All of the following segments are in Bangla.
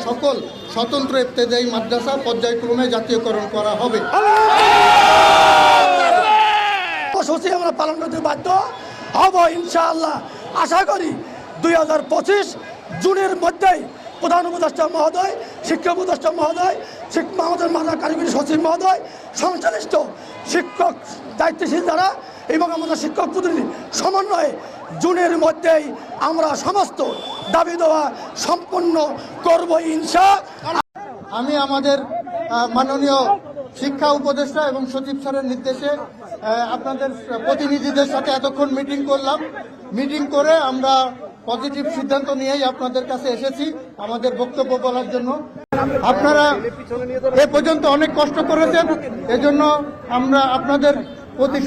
সকল স্বতন্ত্র ইবতেদায়ী মাদ্রাসা পর্যায়ক্রমে জাতীয়করণ করা হবে। কর্মসূচি আমরা পালন করতে বাধ্য হব ইনশাআল্লাহ। আশা করি 2025 জুনের মধ্যেই প্রধান উপদেষ্টা মহোদয়, শিক্ষা উপদেষ্টা মহোদয়, আমাদের মাদ্রাসা কারিগরি সচিব মহোদয়, সংশ্লিষ্ট শিক্ষক দায়িত্বশীল যারা এবং আমাদের শিক্ষক প্রতিনিধি সমন্বয়ে জুনের মধ্যেই আমরা সমস্ত দাবি দেওয়া সম্পন্ন করব ইনশাআল্লাহ। আমি আমাদের মাননীয় শিক্ষা উপদেষ্টা এবং সচিব স্যারের নির্দেশে আপনাদের প্রতিনিধিদের সাথে এতক্ষণ মিটিং করলাম। মিটিং করে আমরা পজিটিভ সিদ্ধান্ত নিয়েই আপনাদের কাছে এসেছি আমাদের বক্তব্য বলার জন্য। আপনারা এ পর্যন্ত অনেক কষ্ট করেছেন, এজন্য আমরা আপনাদের প্রতি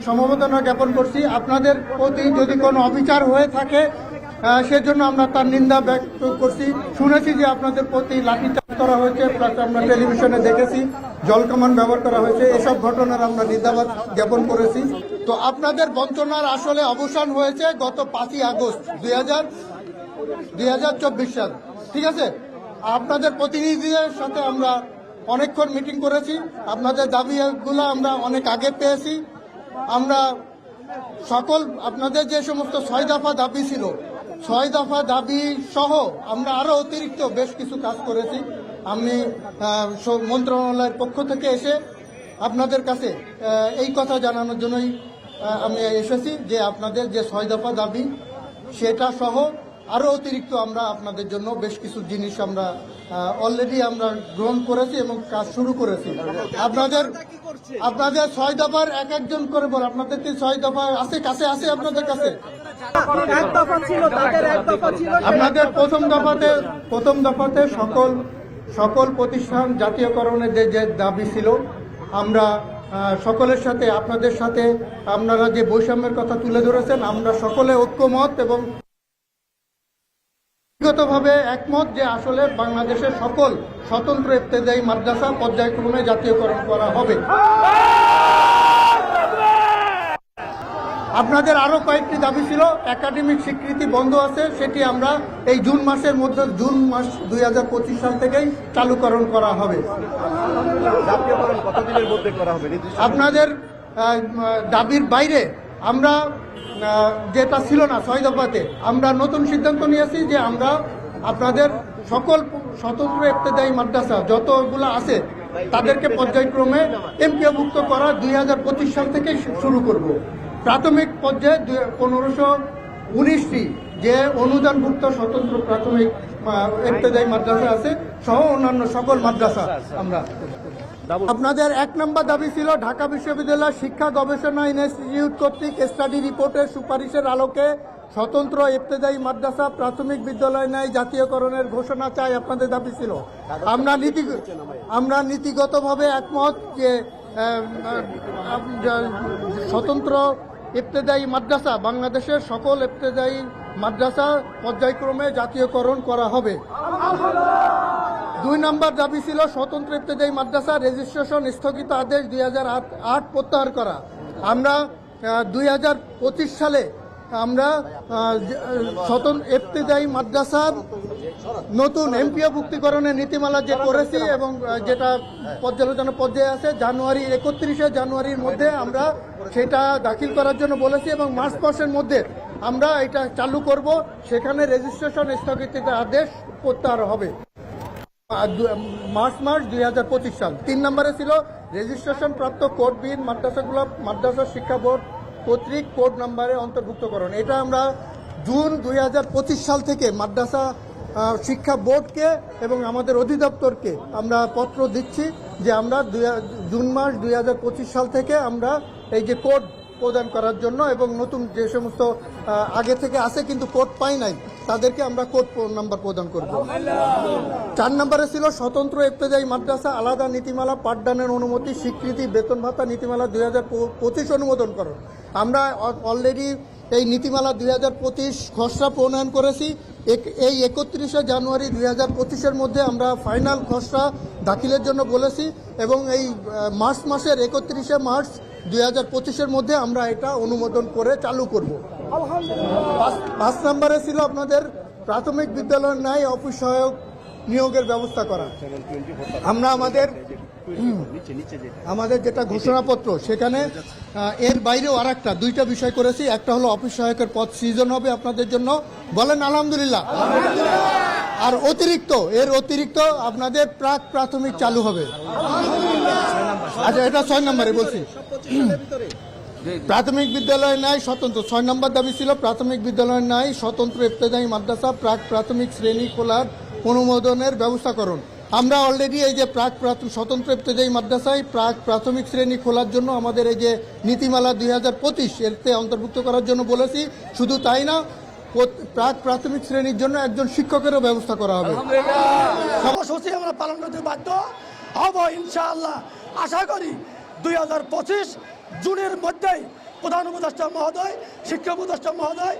সমবেদনা জ্ঞাপন করছি। আপনাদের প্রতি যদি কোনো অবিচার হয়ে থাকে সেজন্য আমরা তার নিন্দা ব্যক্ত করছি। শুনেছি যে আপনাদের প্রতি লাঠিচার্জ করা হয়েছে, আমরা টেলিভিশনে দেখেছি, জলকামান ব্যবহার করা হয়েছে। এসব ঘটনার আমরা নিন্দাবাদ জ্ঞাপন করেছি। তো আপনাদের বঞ্চনার আসলে অবসান হয়েছে গত 5ই আগস্ট 2024 সাল। ঠিক আছে, আপনাদের প্রতিনিধিদের সাথে আমরা অনেকক্ষণ মিটিং করেছি। আপনাদের দাবিগুলো আমরা অনেক আগে পেয়েছি। আমরা সকল আপনাদের যে সমস্ত 6 দফা দাবি ছিল, 6 দফা দাবি সহ আমরা আরো অতিরিক্ত বেশ কিছু কাজ করেছি। আমি মন্ত্রণালয়ের পক্ষ থেকে এসে আপনাদের কাছে এই কথা জানানোর জন্যই আমি এসেছি যে আপনাদের যে 6 দফা দাবি সেটা সহ আরো অতিরিক্ত আমরা আপনাদের জন্য বেশ কিছু জিনিস আমরা অলরেডি আমরা গ্রহণ করেছি এবং কাজ শুরু করেছি। আপনাদের 6 দফার এক একজন করে বল, আপনাদের কি 6 দফা আছে কাছে আছে আপনাদের কাছে? আপনাদের প্রথম দফাতে সকল প্রতিষ্ঠান জাতীয়করণের যে দাবি ছিল, আমরা সকলের সাথে আপনাদের সাথে আপনারা যে বৈষম্যের কথা তুলে ধরেছেন আমরা সকলে ঐক্যমত এবং ব্যক্তিগতভাবে একমত যে আসলে বাংলাদেশের সকল স্বতন্ত্র ইবতেদায়ী মাদ্রাসা পর্যায়ক্রমে জাতীয়করণ করা হবে। আপনাদের আরো কয়েকটি দাবি ছিল। একাডেমিক স্বীকৃতি বন্ধ আছে, সেটি আমরা এই জুন মাস 2025 সাল থেকেই চালুকরণ করা হবে। আপনাদের দাবির বাইরে আমরা যেটা ছিল না 6 দফাতে, আমরা নতুন সিদ্ধান্ত নিয়েছি যে আমরা আপনাদের সকল স্বতন্ত্র ইবতেদায়ী মাদ্রাসা যতগুলো আছে তাদেরকে পর্যায়ক্রমে এমপিওভুক্ত করা 2025 সাল থেকে শুরু করব। প্রাথমিক পর্যায়ে 1519টি যে অনুদানভুক্ত স্বতন্ত্র প্রাথমিক ইবতেদায়ী মাদ্রাসা আছে সহ অন্যান্য সকল মাদ্রাসা আমরা। আপনাদের 1 নম্বর দাবি ছিল ঢাকা বিশ্ববিদ্যালয় শিক্ষা গবেষণা ইনস্টিটিউট কর্তৃক স্টাডি রিপোর্টের সুপারিশের আলোকে স্বতন্ত্র ইবতেদায়ী মাদ্রাসা প্রাথমিক বিদ্যালয় ন্যায় জাতীয়করণের ঘোষণা চাই। আপনাদের দাবি ছিল। আমরা নীতিগতভাবে একমত যে স্বতন্ত্র ইবতেদায়ী মাদ্রাসা বাংলাদেশের সকল ইবতেদায়ী মাদ্রাসা পর্যায়ক্রমে জাতীয়করণ করা হবে। 2 নম্বর দাবি ছিল স্বতন্ত্র ইবতেদায়ী মাদ্রাসা রেজিস্ট্রেশন স্থগিত আদেশ 2008 প্রত্যাহার করা। আমরা 2025 সালে আমরা স্বতন্ত্র ইবতেদায়ী মাদ্রাসার নতুন এমপিওভুক্তিকরণের নীতিমালা যে করেছি এবং যেটা পর্যালোচনা পর্যায়ে আছে 31 জানুয়ারির মধ্যে আমরা সেটা দাখিল করার জন্য বলেছি এবং মার্চ মাসের মধ্যে আমরা এটা চালু করব। সেখানে রেজিস্ট্রেশন স্থগিতের আদেশ প্রত্যাহার হবে মার্চ 2025 সাল। 3 নম্বরে ছিল রেজিস্ট্রেশন প্রাপ্ত কোডবিহীন মাদ্রাসাগুলো মাদ্রাসা শিক্ষা বোর্ড কর্তৃক কোড নাম্বারে অন্তর্ভুক্তকরণ। এটা আমরা জুন 2025 সাল থেকে মাদ্রাসা শিক্ষা বোর্ডকে এবং আমাদের অধিদপ্তরকে আমরা পত্র দিচ্ছি যে আমরা জুন মাস 2025 সাল থেকে আমরা এই যে কোড প্রদান করার জন্য এবং নতুন যে সমস্ত আগে থেকে আছে কিন্তু কোড পাই নাই তাদেরকে আমরা কোড নাম্বার প্রদান করব। 4 নম্বরে ছিল স্বতন্ত্র ইবতেদায়ী মাদ্রাসা আলাদা নীতিমালা পাঠদানের অনুমতি স্বীকৃতি বেতন ভাতা নীতিমালা 2025 অনুমোদন করো। আমরা অলরেডি এই নীতিমালা 2025 খসড়া প্রণয়ন করেছি। এই 31 জানুয়ারি 2025-এর মধ্যে আমরা ফাইনাল খসড়া দাখিলের জন্য বলেছি এবং এই মার্চ মাসের 31 মার্চ 2025-এর মধ্যে আমরা এটা অনুমোদন করে চালু করব। 5 নম্বরে ছিল আপনাদের প্রাথমিক বিদ্যালয়ের ন্যায় অফিস সহায়ক নিয়োগের ব্যবস্থা করা। আমরা আমাদের যেটা ঘোষণাপত্র সেখানে এর বাইরেও আরেকটা দুইটা বিষয় করেছি। একটা হলো অফিস সহায়কের পদ সৃজন হবে আপনাদের জন্য, বলেন আলহামদুলিল্লাহ। আর এর অতিরিক্ত আপনাদের প্রাক প্রাথমিক চালু হবে। আচ্ছা, এটা 6 নম্বরে বলছি। প্রাথমিক বিদ্যালয়ের ন্যায় স্বতন্ত্র 6 নম্বর দাবি ছিল প্রাথমিক বিদ্যালয়ের ন্যায় স্বতন্ত্র ইবতেদায়ী মাদ্রাসা প্রাক প্রাথমিক শ্রেণী খোলার অনুমোদনের ব্যবস্থা করুন। আমরা অলরেডি এই যে স্বতন্ত্র ইবতেদায়ী মাদ্রাসায় প্রাক প্রাথমিক শ্রেণী খোলার জন্য আমাদের এই যে নীতিমালা 2025 এতে অন্তর্ভুক্ত করার জন্য বলেছি। শুধু তাই না, প্রাক প্রাথমিক শ্রেণীর জন্য একজন শিক্ষকেরও ব্যবস্থা করা হবে। কর্মসূচি আমরা পালন করতে বাধ্য হব ইনশাআল্লাহ। আশা করি 2025 জুনের মধ্যেই প্রধান উপদেষ্টা মহোদয়, শিক্ষা উপদেষ্টা মহোদয়,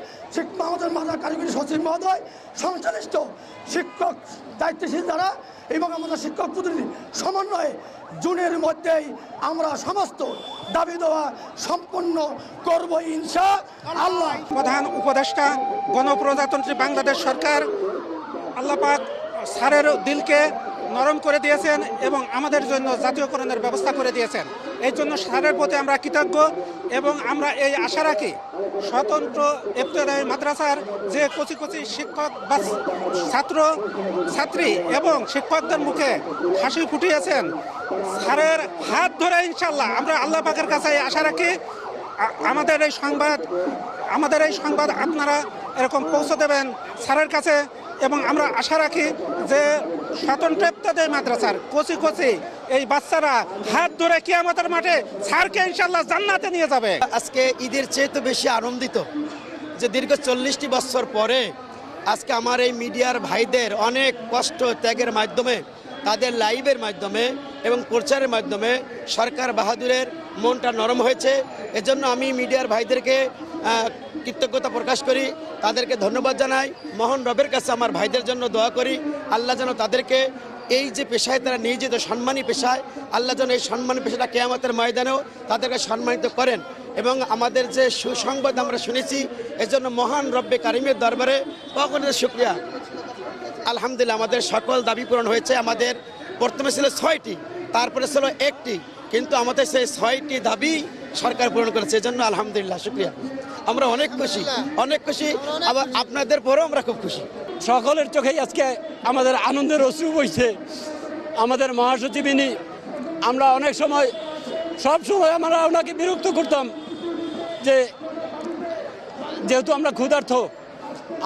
আমাদের মাদ্রাসা কারিগরি সচিব মহোদয়, সংশ্লিষ্ট শিক্ষক দায়িত্বশীল যারা এবং আমাদের শিক্ষক প্রতিনিধি সমন্বয়ে জুনের মধ্যেই আমরা সমস্ত দাবি দেওয়া সম্পন্ন করব ইনশাআল্লাহ। প্রধান উপদেষ্টা গণপ্রজাতন্ত্রী বাংলাদেশ সরকার আল্লাহ পাক স্যারের দিলকে নরম করে দিয়েছেন এবং আমাদের জন্য জাতীয়করণের ব্যবস্থা করে দিয়েছেন। এই জন্য স্যারের প্রতি আমরা কৃতজ্ঞ এবং আমরা এই আশা রাখি স্বতন্ত্র ইবতেদায়ী মাদ্রাসার যে কচি কচি শিক্ষক বা ছাত্র ছাত্রী এবং শিক্ষকদের মুখে হাসি ফুটিয়েছেন, স্যারের হাত ধরে ইনশাল্লাহ আমরা আল্লাহ পাকের কাছে আশা রাখি আমাদের এই সংবাদ আপনারা এরকম পৌঁছে দেবেন স্যারের কাছে। এবং আমরা আশা রাখি যে স্বতন্ত্র ইবতেদায়ী মাদ্রাসার কচি কচি এই বাচ্চারা হাত ধরে কিয়ামতের মাঠে স্যারকে ইনশাল্লাহ জান্নাতে নিয়ে যাবে। আজকে ঈদের চেয়ে তো বেশি আনন্দিত যে দীর্ঘ 40টি বছর পরে আজকে আমার এই মিডিয়ার ভাইদের অনেক কষ্ট ত্যাগের মাধ্যমে, তাদের লাইভের মাধ্যমে এবং প্রচারের মাধ্যমে সরকার বাহাদুরের মনটা নরম হয়েছে। এজন্য আমি মিডিয়ার ভাইদেরকে কৃতজ্ঞতা প্রকাশ করি, তাদেরকে ধন্যবাদ জানাই। মহান রবের কাছে আমার ভাইদের জন্য দোয়া করি, আল্লাহ যেন তাদেরকে এই যে পেশায় তারা নিয়োজিত সম্মানী পেশায়, আল্লাহ যেন এই সম্মানী পেশাটা কিয়ামতের ময়দানেও তাদেরকে সম্মানিত করেন। এবং আমাদের যে সুসংবাদ আমরা শুনেছি, এজন্য মহান রব্বে কারিমের দরবারে অগণিত শুকরিয়া। আলহামদুলিল্লাহ আমাদের সকল দাবি পূরণ হয়েছে। আমাদের প্রথমে ছিল 6টি, তারপরে ছিল 1টি, কিন্তু আমাদের সেই 6টি দাবি সরকার পূরণ করেছে। এজন্য আলহামদুলিল্লাহ শুকরিয়া, আমরা অনেক খুশি। আবার আপনাদের পরেও আমরা খুব খুশি। সকলের চোখেই আজকে আমাদের আনন্দের অশ্রু বইছে। আমাদের মহাসচিবিনী, আমরা অনেক সময় আমরা ওনাকে বিরক্ত করতাম যে যেহেতু আমরা ক্ষুধার্ত,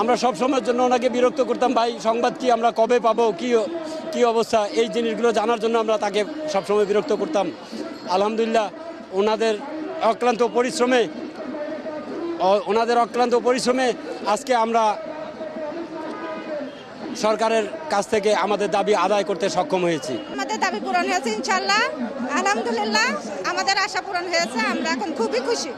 আমরা সব সময়ের জন্য ওনাকে বিরক্ত করতাম, ভাই সংবাদ কি আমরা কবে পাবো, কি অবস্থা, এই জিনিসগুলো জানার জন্য আমরা তাকে সবসময় বিরক্ত করতাম। আলহামদুলিল্লাহ ওনাদের অক্লান্ত পরিশ্রমে আজকে আমরা সরকারের কাছ থেকে আমাদের দাবি আদায় করতে সক্ষম হয়েছি। আমাদের দাবি পূরণ হয়েছে ইনশাআল্লাহ, আলহামদুলিল্লাহ আমাদের আশা পূরণ হয়েছে। আমরা এখন খুবই খুশি।